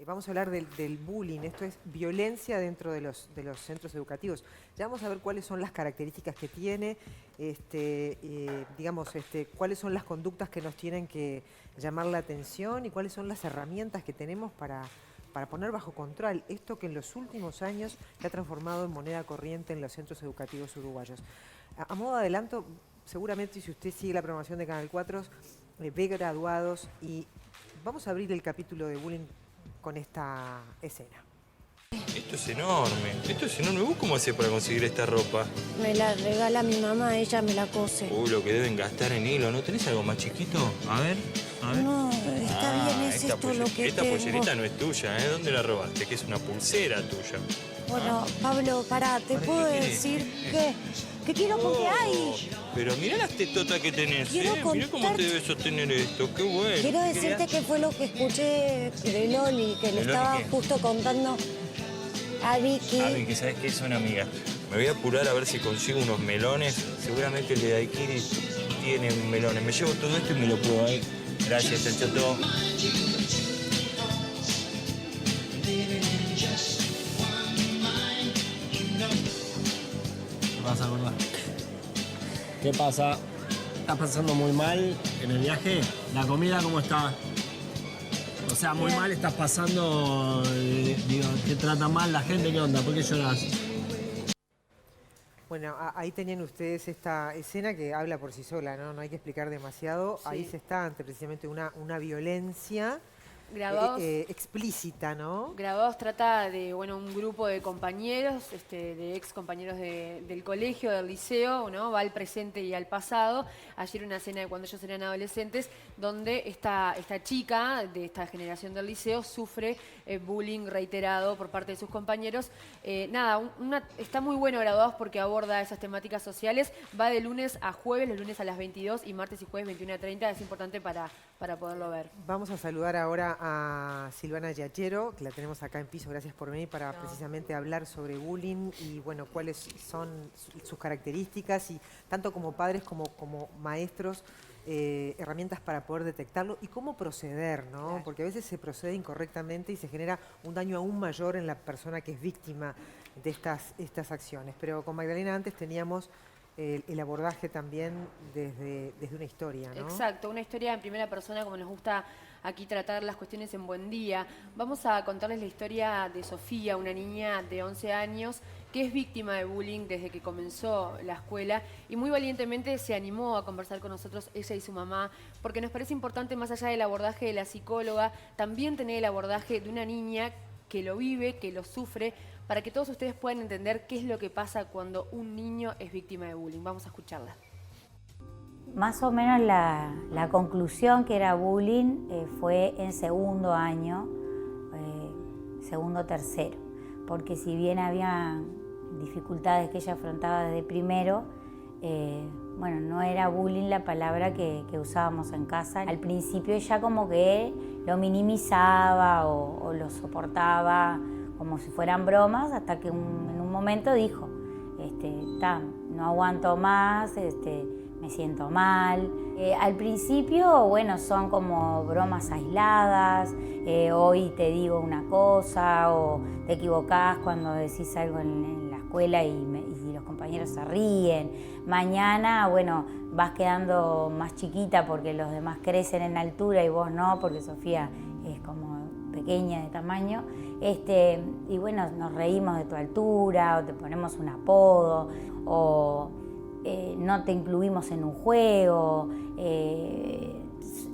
Vamos a hablar del bullying, esto es violencia dentro de los centros educativos. Ya vamos a ver cuáles son las características que tiene, cuáles son las conductas que nos tienen que llamar la atención y cuáles son las herramientas que tenemos para poner bajo control esto que en los últimos años se ha transformado en moneda corriente en los centros educativos uruguayos. A modo de adelanto, seguramente si usted sigue la programación de Canal 4, ve graduados y vamos a abrir el capítulo de bullying con esta escena. Esto es enorme, ¿Vos cómo hacés para conseguir esta ropa? Me la regala mi mamá, ella me la cose. Uy, lo que deben gastar en hilo, ¿no tenés algo más chiquito? A ver. No, está bien, es esto lo que Esta tengo. pollerita no es tuya, ¿eh? ¿Dónde la robaste? Que es una pulsera tuya. Bueno, Pablo, pará, ¿te puedo decir que quiero porque hay? Pero mirá las tetotas que tenés, Quiero Mirá cómo te debe sostener esto, qué bueno. Quiero decirte que fue lo que escuché de Loli, que le ¿De Loli estaba qué? justo contando a Vicky. A ver, que sabes que son amigas. Me voy a apurar a ver si consigo unos melones. Seguramente el de Daiquiri tiene melones. Me llevo todo esto y me lo puedo ahí. Gracias, Chachato. ¿Qué pasa, gorda? ¿Qué pasa? ¿Estás pasando muy mal en el viaje? ¿La comida cómo está? O sea, muy Bien. mal estás pasando, digo, ¿te trata mal la gente? ¿Qué onda? ¿Por qué lloras? Bueno, ahí tenían ustedes esta escena que habla por sí sola, ¿no? No hay que explicar demasiado. Sí. Ahí se está ante precisamente una violencia explícita, ¿no? Graduados trata de un grupo de compañeros, de ex compañeros del colegio, del liceo, ¿no? Va al presente y al pasado. Ayer una escena de cuando ellos eran adolescentes, donde esta chica de esta generación del liceo sufre bullying reiterado por parte de sus compañeros. Está muy bueno Graduados porque aborda esas temáticas sociales. Va de lunes a jueves, los lunes a las 22 y martes y jueves 21:30. Es importante para poderlo ver. Vamos a saludar ahora a Silvana Giachero, que la tenemos acá en piso. Gracias por venir para precisamente hablar sobre bullying y bueno, cuáles son sus características y tanto como padres como maestros, herramientas para poder detectarlo y cómo proceder, ¿no? Claro. Porque a veces se procede incorrectamente y se genera un daño aún mayor en la persona que es víctima de estas acciones. Pero con Magdalena antes teníamos el abordaje también desde una historia, ¿no? Exacto, una historia en primera persona como nos gusta aquí tratar las cuestiones en Buen Día. Vamos a contarles la historia de Sofía, una niña de 11 años que es víctima de bullying desde que comenzó la escuela y muy valientemente se animó a conversar con nosotros, ella y su mamá, porque nos parece importante, más allá del abordaje de la psicóloga, también tener el abordaje de una niña que lo vive, que lo sufre, para que todos ustedes puedan entender qué es lo que pasa cuando un niño es víctima de bullying. Vamos a escucharla. Más o menos la conclusión que era bullying fue en segundo año, segundo, tercero, porque si bien había dificultades que ella afrontaba desde primero, no era bullying la palabra que usábamos en casa. Al principio ella como que lo minimizaba o lo soportaba como si fueran bromas, hasta que en un momento dijo, no aguanto más, me siento mal. Al principio, son como bromas aisladas, hoy te digo una cosa o te equivocás cuando decís algo en la escuela y los compañeros se ríen. Mañana, vas quedando más chiquita porque los demás crecen en altura y vos no, porque Sofía es como pequeña de tamaño, nos reímos de tu altura o te ponemos un apodo o no te incluimos en un juego.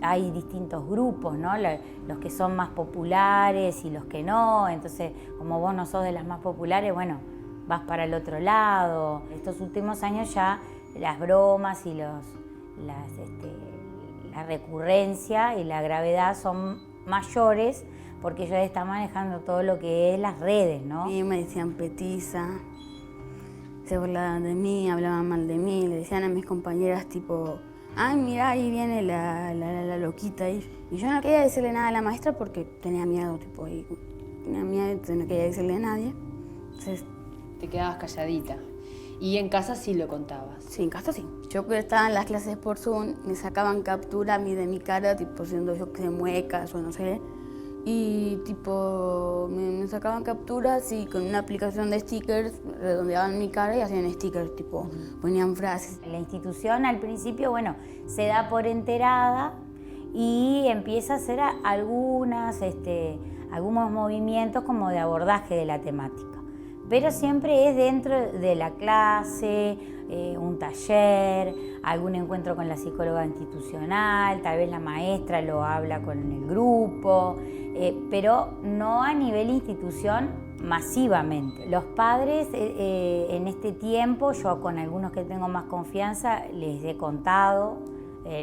Hay distintos grupos, ¿no? Los que son más populares y los que no, entonces como vos no sos de las más populares, vas para el otro lado. Estos últimos años ya las bromas y la recurrencia y la gravedad son mayores porque ellos están manejando todo lo que es las redes, ¿no? Y me decían petiza, se burlaban de mí, hablaban mal de mí, le decían a mis compañeras tipo, ay, mira, ahí viene la loquita ahí. Y yo no quería decirle nada a la maestra porque tenía miedo, tenía miedo, no quería decirle a nadie. Entonces, Te quedabas calladita. Y en casa sí lo contabas. sí, en casa sí. Yo que estaba en las clases por Zoom, me sacaban captura a mí de mi cara, tipo siendo yo que de muecas o no sé. y tipo me sacaban capturas y con una aplicación de stickers redondeaban mi cara y hacían stickers, tipo ponían frases. La institución al principio, bueno, se da por enterada y empieza a hacer algunos movimientos como de abordaje de la temática. Pero siempre es dentro de la clase, un taller, algún encuentro con la psicóloga institucional, tal vez la maestra lo habla con el grupo, pero no a nivel institución masivamente. Los padres en este tiempo, yo con algunos que tengo más confianza, les he contado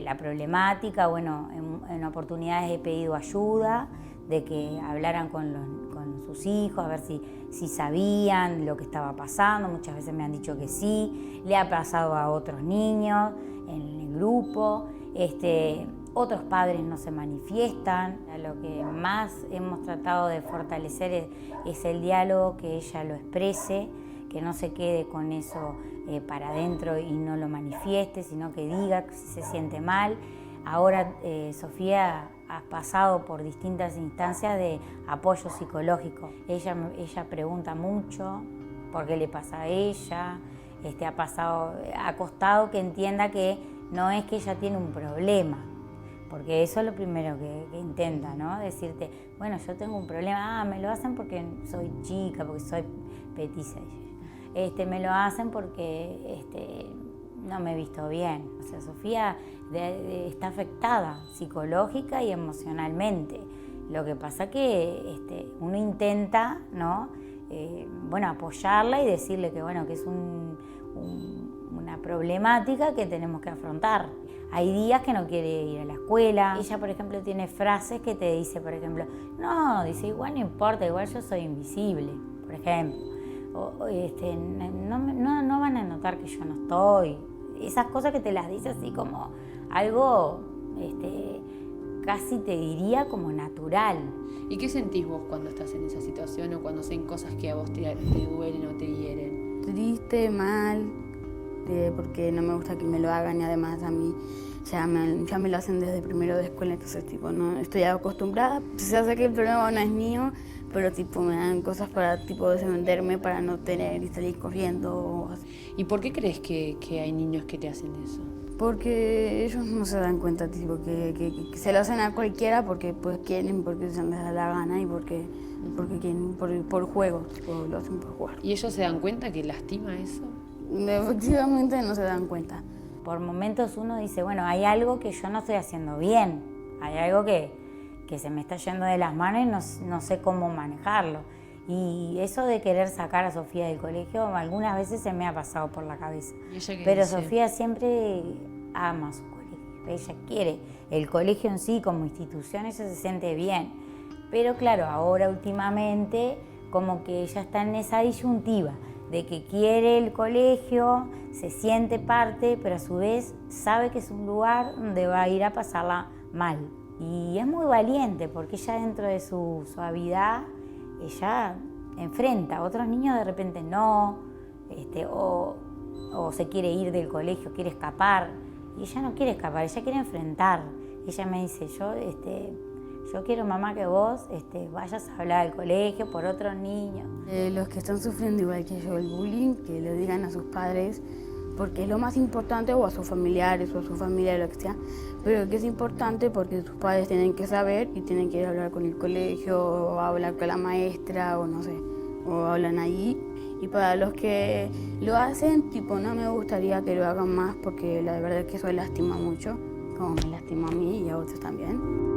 la problemática, bueno, en oportunidades he pedido ayuda, de que hablaran con sus hijos, a ver si sabían lo que estaba pasando. Muchas veces me han dicho que sí, le ha pasado a otros niños en el grupo. Otros padres no se manifiestan. Lo que más hemos tratado de fortalecer es el diálogo, que ella lo exprese, que no se quede con eso para adentro y no lo manifieste, sino que diga si se siente mal. Ahora Sofía ha pasado por distintas instancias de apoyo psicológico. Ella pregunta mucho por qué le pasa a ella. Ha costado que entienda que no es que ella tiene un problema, porque eso es lo primero que intenta, ¿no? Decirte, bueno, yo tengo un problema, me lo hacen porque soy chica, porque soy petiza. Me lo hacen porque no me he visto bien. O sea, Sofía está afectada psicológica y emocionalmente. Lo que pasa que uno intenta, ¿no? Apoyarla y decirle que, bueno, que es una problemática que tenemos que afrontar. Hay días que no quiere ir a la escuela. Ella, por ejemplo, tiene frases que te dice, por ejemplo, no, dice, igual no importa, igual yo soy invisible, por ejemplo. No van a notar que yo no estoy. Esas cosas que te las dice así como algo, casi te diría como natural. ¿Y qué sentís vos cuando estás en esa situación o cuando hacen cosas que a vos te duelen o te hieren? Triste, mal, porque no me gusta que me lo hagan y además a mí ya me lo hacen desde primero de escuela, entonces tipo no estoy acostumbrada. Se sé que el problema no es mío, pero tipo me dan cosas para tipo defenderme, para no tener y salir corriendo. ¿Y por qué crees que hay niños que te hacen eso? Porque ellos no se dan cuenta, tipo, que se lo hacen a cualquiera porque pues quieren, porque se les da la gana y porque quieren, por juego, tipo, lo hacen por jugar. ¿Y ellos se dan cuenta que lastima eso? Efectivamente no se dan cuenta. Por momentos uno dice, bueno, hay algo que yo no estoy haciendo bien, hay algo que se me está yendo de las manos y no sé cómo manejarlo. Y eso de querer sacar a Sofía del colegio, algunas veces se me ha pasado por la cabeza. Pero Sofía siempre ama su colegio, ella quiere el colegio en sí como institución, ella se siente bien. Pero claro, ahora últimamente como que ella está en esa disyuntiva de que quiere el colegio, se siente parte, pero a su vez sabe que es un lugar donde va a ir a pasarla mal. Y es muy valiente porque ella dentro de su suavidad, ella enfrenta. A otros niños de repente no, o se quiere ir del colegio, quiere escapar. Y ella no quiere escapar, ella quiere enfrentar. Ella me dice, yo quiero, mamá, que vos vayas a hablar al colegio por otros niños. Los que están sufriendo igual que yo el bullying, que le digan a sus padres, porque es lo más importante, o a sus familiares, o a su familia, lo que sea, pero que es importante porque sus padres tienen que saber y tienen que ir a hablar con el colegio, o hablar con la maestra, o no sé, o hablan allí. Y para los que lo hacen, tipo, no me gustaría que lo hagan más porque la verdad es que eso lastima mucho, como me lastima a mí y a otros también.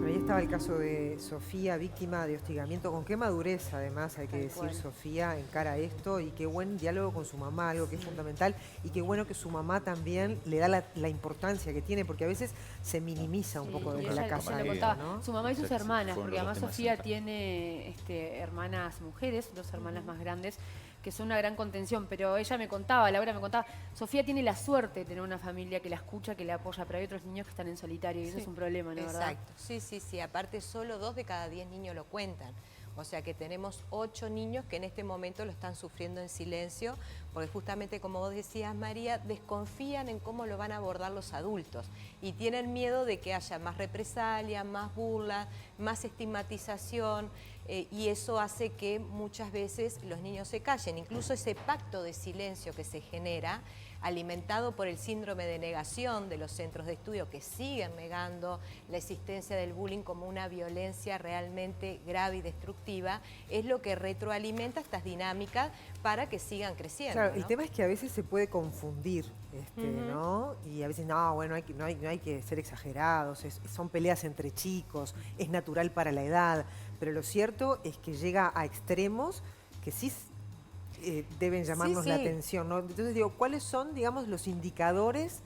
Ahí estaba el caso de Sofía, víctima de hostigamiento. Con qué madurez, además, hay que decir, Sofía encara esto, y qué buen diálogo con su mamá, algo que es fundamental, y qué bueno que su mamá también le da la importancia que tiene, porque a veces se minimiza un poco desde la casa. ¿No? Su mamá y sus hermanas, porque además Sofía tiene hermanas mujeres, 2 hermanas más grandes, que son una gran contención, pero ella me contaba, Laura me contaba, Sofía tiene la suerte de tener una familia que la escucha, que la apoya, pero hay otros niños que están en solitario y eso es un problema, ¿no? Exacto, sí, aparte solo 2 de cada 10 niños lo cuentan. O sea que tenemos 8 niños que en este momento lo están sufriendo en silencio porque justamente como vos decías, María, desconfían en cómo lo van a abordar los adultos y tienen miedo de que haya más represalia, más burla, más estigmatización, y eso hace que muchas veces los niños se callen. Incluso ese pacto de silencio que se genera, alimentado por el síndrome de negación de los centros de estudio que siguen negando la existencia del bullying como una violencia realmente grave y destructiva, es lo que retroalimenta estas dinámicas para que sigan creciendo. Claro, ¿no? el tema es que a veces se puede confundir, ¿no? Y a veces, no, bueno, no hay que ser exagerados, son peleas entre chicos, es natural para la edad, pero lo cierto es que llega a extremos que sí deben llamarnos la atención, ¿no? Entonces digo, ¿cuáles son, digamos, los indicadores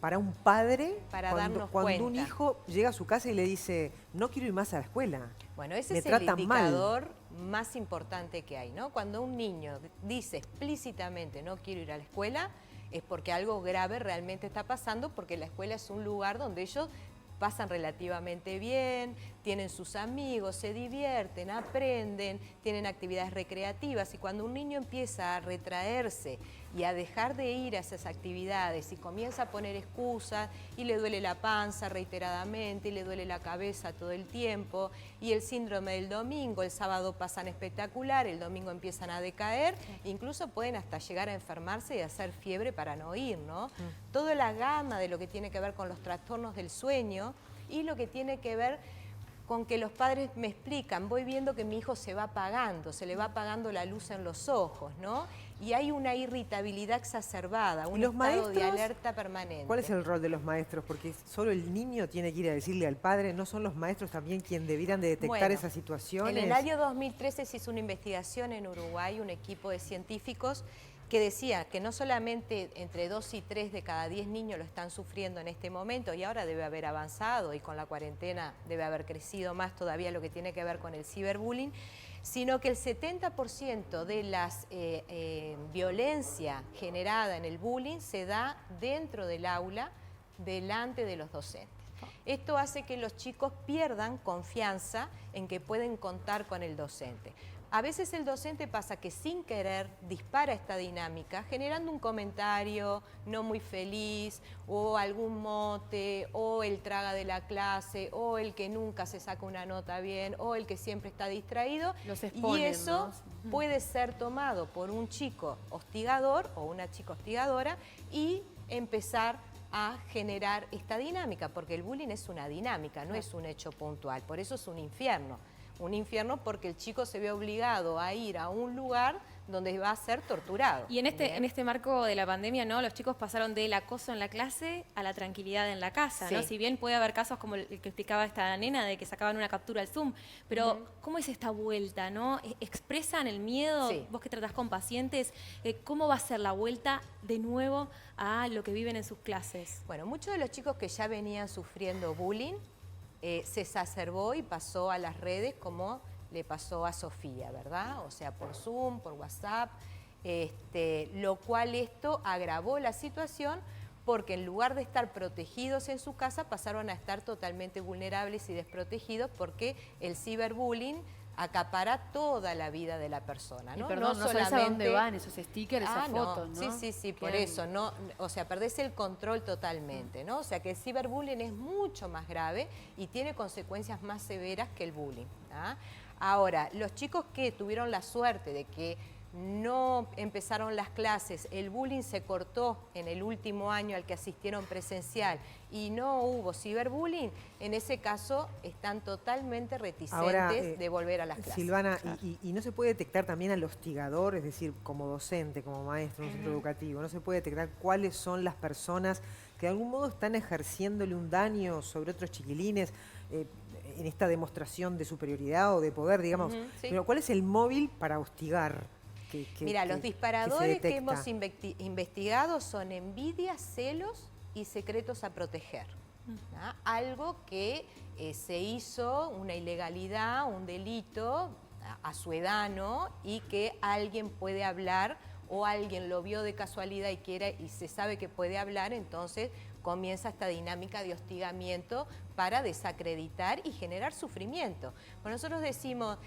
para un padre para cuando darnos un hijo llega a su casa y le dice, no quiero ir más a la escuela? Bueno, ese me es el tratan indicador más importante que hay, ¿no? Cuando un niño dice explícitamente no quiero ir a la escuela, es porque algo grave realmente está pasando, porque la escuela es un lugar donde ellos pasan relativamente bien, tienen sus amigos, se divierten, aprenden, tienen actividades recreativas, y cuando un niño empieza a retraerse y a dejar de ir a esas actividades y comienza a poner excusas y le duele la panza reiteradamente y le duele la cabeza todo el tiempo, y el síndrome del domingo, el sábado pasan espectacular, el domingo empiezan a decaer, incluso pueden hasta llegar a enfermarse y hacer fiebre para no ir, ¿no? Toda la gama de lo que tiene que ver con los trastornos del sueño y lo que tiene que ver con que los padres me explican, voy viendo que mi hijo se va apagando, se le va apagando la luz en los ojos, ¿no? Y hay una irritabilidad exacerbada, un estado de alerta permanente. ¿Cuál es el rol de los maestros? Porque solo el niño tiene que ir a decirle al padre, ¿no son los maestros también quienes debieran de detectar esas situaciones? En el año 2013 se hizo una investigación en Uruguay, un equipo de científicos que decía que no solamente entre 2 y 3 de cada 10 niños lo están sufriendo en este momento, y ahora debe haber avanzado, y con la cuarentena debe haber crecido más todavía lo que tiene que ver con el ciberbullying, sino que el 70% de la violencia generada en el bullying se da dentro del aula, delante de los docentes. Esto hace que los chicos pierdan confianza en que pueden contar con el docente. A veces el docente pasa que sin querer dispara esta dinámica, generando un comentario no muy feliz, o algún mote, o el traga de la clase, o el que nunca se saca una nota bien, o el que siempre está distraído. Los exponen, y eso ¿no? puede ser tomado por un chico hostigador o una chica hostigadora y empezar a generar esta dinámica, porque el bullying es una dinámica, no es un hecho puntual, por eso es un infierno. Un infierno porque el chico se ve obligado a ir a un lugar donde va a ser torturado. Y en este marco de la pandemia, ¿no? Los chicos pasaron del acoso en la clase a la tranquilidad en la casa, ¿no? Si bien puede haber casos como el que explicaba esta nena de que sacaban una captura al Zoom, pero ¿cómo es esta vuelta, no? ¿Expresan el miedo? Sí. Vos que tratás con pacientes, ¿cómo va a ser la vuelta de nuevo a lo que viven en sus clases? Bueno, muchos de los chicos que ya venían sufriendo bullying se exacerbó y pasó a las redes como le pasó a Sofía, ¿verdad? O sea, por Zoom, por WhatsApp, lo cual esto agravó la situación porque en lugar de estar protegidos en su casa pasaron a estar totalmente vulnerables y desprotegidos porque el ciberbullying acapara toda la vida de la persona, ¿no? Y perdón, no sabes a dónde van esos stickers, esas fotos, ¿no? Sí, por eso, no, o sea, perdés el control totalmente, ¿no? O sea, que el ciberbullying es mucho más grave y tiene consecuencias más severas que el bullying, ¿ah? Ahora, los chicos que tuvieron la suerte de que no empezaron las clases, el bullying se cortó en el último año al que asistieron presencial y no hubo ciberbullying, en ese caso están totalmente reticentes de volver a las clases. Silvana, y no se puede detectar también al hostigador, es decir, como docente, como maestro en un centro educativo, no se puede detectar cuáles son las personas que de algún modo están ejerciéndole un daño sobre otros chiquilines en esta demostración de superioridad o de poder, digamos. Pero ¿cuál es el móvil para hostigar? Mira, los disparadores que hemos investigado son envidia, celos y secretos a proteger. ¿Ah? Algo que se hizo, una ilegalidad, un delito a su edad, ¿no? Y que alguien puede hablar o alguien lo vio de casualidad y se sabe que puede hablar, entonces comienza esta dinámica de hostigamiento para desacreditar y generar sufrimiento. Bueno, nosotros decimos,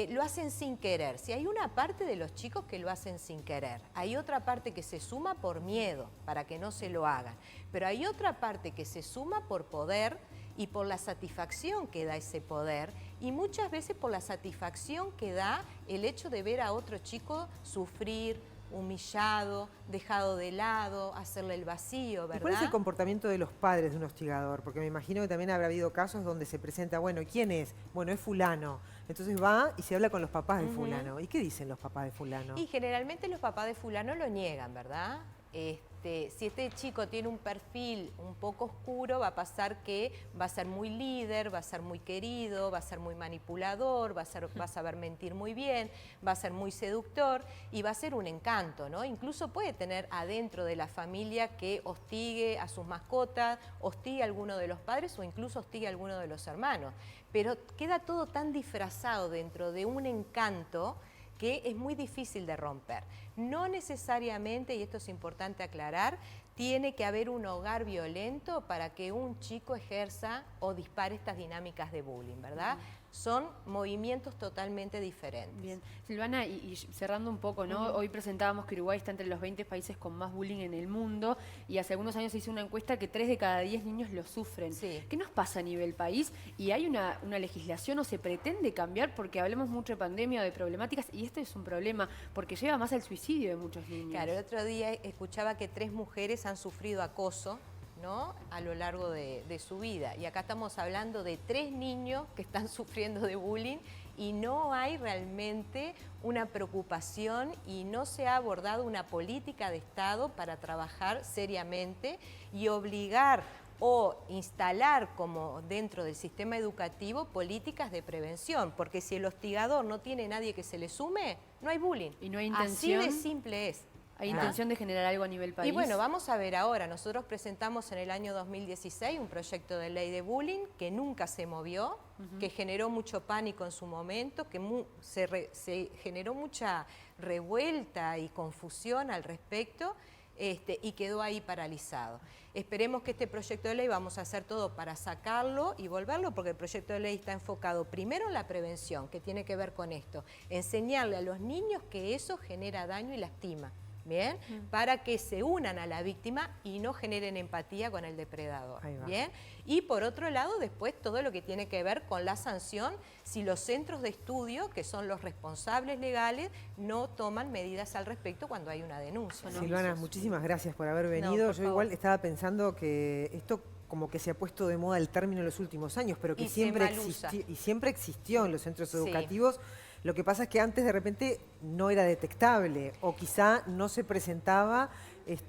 lo hacen sin querer. Si hay una parte de los chicos que lo hacen sin querer, hay otra parte que se suma por miedo, para que no se lo hagan, pero hay otra parte que se suma por poder y por la satisfacción que da ese poder, y muchas veces por la satisfacción que da el hecho de ver a otro chico sufrir, humillado, dejado de lado, hacerle el vacío, ¿verdad? ¿Y cuál es el comportamiento de los padres de un hostigador? Porque me imagino que también habrá habido casos donde se presenta, bueno, ¿quién es? Bueno, es fulano. Entonces va y se habla con los papás de fulano. ¿Y qué dicen los papás de fulano? Y generalmente los papás de fulano lo niegan, ¿verdad? Si este chico tiene un perfil un poco oscuro, va a pasar que va a ser muy líder, va a ser muy querido, va a ser muy manipulador, va a saber mentir muy bien, va a ser muy seductor y va a ser un encanto, ¿no? Incluso puede tener adentro de la familia que hostigue a sus mascotas, hostigue a alguno de los padres o incluso hostigue a alguno de los hermanos. Pero queda todo tan disfrazado dentro de un encanto que es muy difícil de romper. No necesariamente, y esto es importante aclarar, tiene que haber un hogar violento para que un chico ejerza o dispare estas dinámicas de bullying, ¿verdad? Son movimientos totalmente diferentes. Bien. Silvana, y cerrando un poco, ¿no? Hoy presentábamos que Uruguay está entre los 20 países con más bullying en el mundo y hace algunos años se hizo una encuesta que 3 de cada 10 niños lo sufren. Sí. ¿Qué nos pasa a nivel país? ¿Y hay una legislación o se pretende cambiar? Porque hablamos mucho de pandemia o de problemáticas y este es un problema porque lleva más al suicidio de muchos niños. Claro, el otro día escuchaba que 3 mujeres han sufrido acoso, ¿no?, a lo largo de su vida. Y acá estamos hablando de 3 niños que están sufriendo de bullying y no hay realmente una preocupación y no se ha abordado una política de Estado para trabajar seriamente y obligar o instalar como dentro del sistema educativo políticas de prevención, porque si el hostigador no tiene nadie que se le sume, no hay bullying. Y no hay intención. Así de simple es. ¿Hay intención de generar algo a nivel país? Y bueno, vamos a ver ahora. Nosotros presentamos en el año 2016 un proyecto de ley de bullying que nunca se movió, que generó mucho pánico en su momento, que se generó mucha revuelta y confusión al respecto y quedó ahí paralizado. Esperemos que este proyecto de ley vamos a hacer todo para sacarlo y volverlo, porque el proyecto de ley está enfocado primero en la prevención, que tiene que ver con esto, enseñarle a los niños que eso genera daño y lastima. ¿Bien? Para que se unan a la víctima y no generen empatía con el depredador. ¿Bien? Y por otro lado, después todo lo que tiene que ver con la sanción, si los centros de estudio, que son los responsables legales, no toman medidas al respecto cuando hay una denuncia. Silvana, muchísimas gracias por haber venido. No, Yo igual estaba pensando que esto como que se ha puesto de moda el término en los últimos años, pero que siempre existió en los centros educativos. Lo que pasa es que antes de repente no era detectable o quizá no se presentaba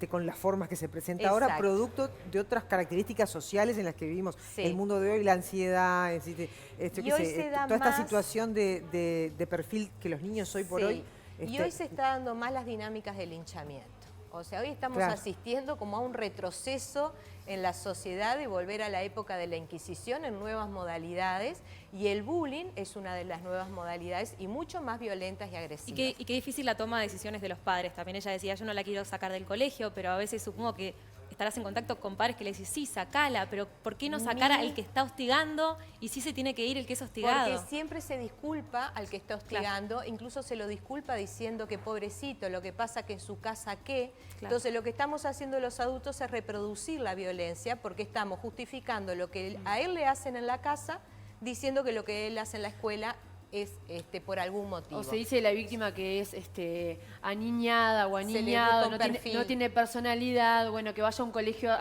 con las formas que se presenta ahora, producto de otras características sociales en las que vivimos. El mundo de hoy, la ansiedad, toda esta situación de perfil que los niños hoy por hoy... Y hoy se está dando más las dinámicas de linchamiento. O sea, hoy estamos asistiendo como a un retroceso en la sociedad de volver a la época de la Inquisición en nuevas modalidades, y el bullying es una de las nuevas modalidades y mucho más violentas y agresivas. Y qué difícil la toma de decisiones de los padres. También ella decía, yo no la quiero sacar del colegio, pero a veces supongo que estarás en contacto con padres que le dicen, sí, sacala, pero ¿por qué no sacar al que está hostigando y sí se tiene que ir el que es hostigado? Porque siempre se disculpa al que está hostigando, incluso se lo disculpa diciendo que pobrecito, lo que pasa que en su casa qué. Entonces lo que estamos haciendo los adultos es reproducir la violencia porque estamos justificando lo que a él le hacen en la casa, diciendo que lo que él hace en la escuela es por algún motivo. O se dice de la víctima que es aniñada o aniñado, no tiene personalidad, bueno, que vaya a un colegio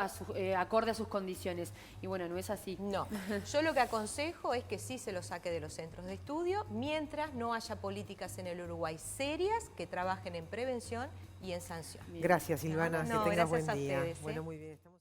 acorde a sus condiciones. Y bueno, no es así. No. Yo lo que aconsejo es que sí se lo saque de los centros de estudio, mientras no haya políticas en el Uruguay serias que trabajen en prevención y en sanción. Gracias, Silvana. Que tengas buen día. Ustedes, Bueno, muy bien.